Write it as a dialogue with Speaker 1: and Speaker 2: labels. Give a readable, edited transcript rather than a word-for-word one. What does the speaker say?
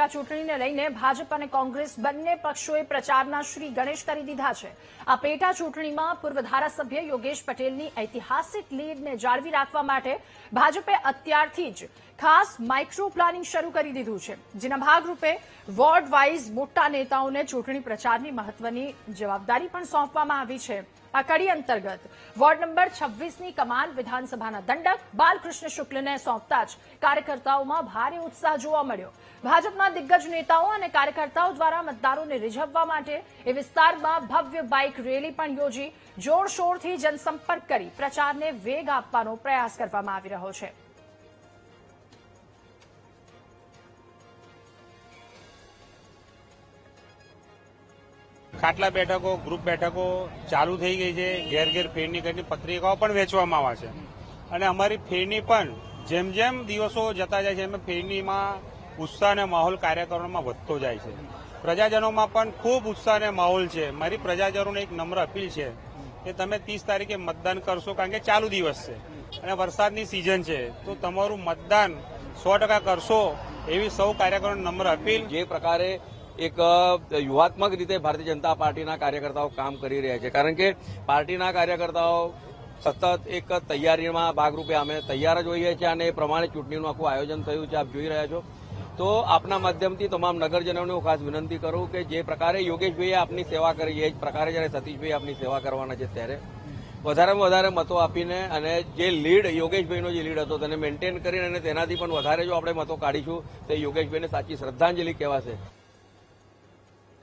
Speaker 1: પેટા ચૂંટણીને લઈને ભાજપ અને કોંગ્રેસ બંને પક્ષોએ પ્રચારના શ્રી ગણેશ કરી દીધા છે। આ પેટા ચૂંટણીમાં પૂર્વ ધારાસભ્ય યોગેશ પટેલની ઐતિહાસિક લીડને જાળવી રાખવા માટે ભાજપે અત્યારથી જ ખાસ માઇક્રો પ્લાનિંગ શરૂ કરી દીધું છે, જેના ભાગરૂપે વોર્ડ વાઇઝ મોટા નેતાઓને ચૂંટણી પ્રચારની મહત્વની જવાબદારી પણ સોંપવામાં આવી છે। આ કડી અંતર્ગત વોર્ડ નંબર 26ની કમાન વિધાનસભાના દંડક બાલકૃષ્ણ શુક્લને સોંપતા જ કાર્યકર્તાઓમાં ભારે ઉત્સાહ જોવા મળ્યો। ભાજપના દિગ્ગજ નેતાઓ અને કાર્યકર્તાઓ દ્વારા મતદારોને રીઝવવા માટે એ વિસ્તારમાં ભવ્ય બાઇક રેલી પણ યોજી જોરશોરથી જનસંપર્ક કરી પ્રચારને વેગ આપવાનો પ્રયાસ કરવામાં આવી રહ્યો છે।
Speaker 2: ખાટલા બેઠકો, ગ્રુપ બેઠકો ચાલુ થઈ ગઈ છે। ઘેર ઘેર ફેરની કરીને પત્રિકાઓ પણ વેચવામાં આવે છે અને અમારી ફેરની પણ જેમ જેમ દિવસો જતા જાય છે એમ ફેરનીમાં ઉત્સાહ અને માહોલ કાર્યકરોમાં વધતો જાય છે। પ્રજાજનોમાં પણ ખૂબ ઉત્સાહ અને માહોલ છે। મારી પ્રજાજનોને એક નમ્ર અપીલ છે કે તમે 30 તારીખે મતદાન કરશો, કારણ કે ચાલુ દિવસ છે અને વરસાદની સિઝન છે, તો તમારું મતદાન 100% કરશો એવી સૌ કાર્યકરોને નમ્ર અપીલ।
Speaker 3: જે પ્રકારે એક વ્યૂહાત્મક રીતે ભારતીય જનતા પાર્ટીના કાર્યકર્તાઓ કામ કરી રહ્યા છે, કારણ કે પાર્ટીના કાર્યકર્તાઓ સતત એક તૈયારીમાં ભાગરૂપે અમે તૈયાર જ હોઈએ છીએ અને એ પ્રમાણે ચૂંટણીનું આખું આયોજન થયું છે, આપ જોઈ રહ્યા છો। તો આપના માધ્યમથી તમામ નગરજનોને હું ખાસ વિનંતી કરું કે જે પ્રકારે યોગેશભાઈએ આપની સેવા કરી એ જ પ્રકારે જ્યારે સતીશભાઈ આપની સેવા કરવાના છે ત્યારે વધારેમાં વધારે મતો આપીને અને જે લીડ યોગેશભાઈનો જે લીડ હતો તેને મેન્ટેન કરીને અને તેનાથી પણ વધારે જો આપણે મતો કાઢીશું તો યોગેશભાઈને સાચી શ્રદ્ધાંજલિ કહેવાશે।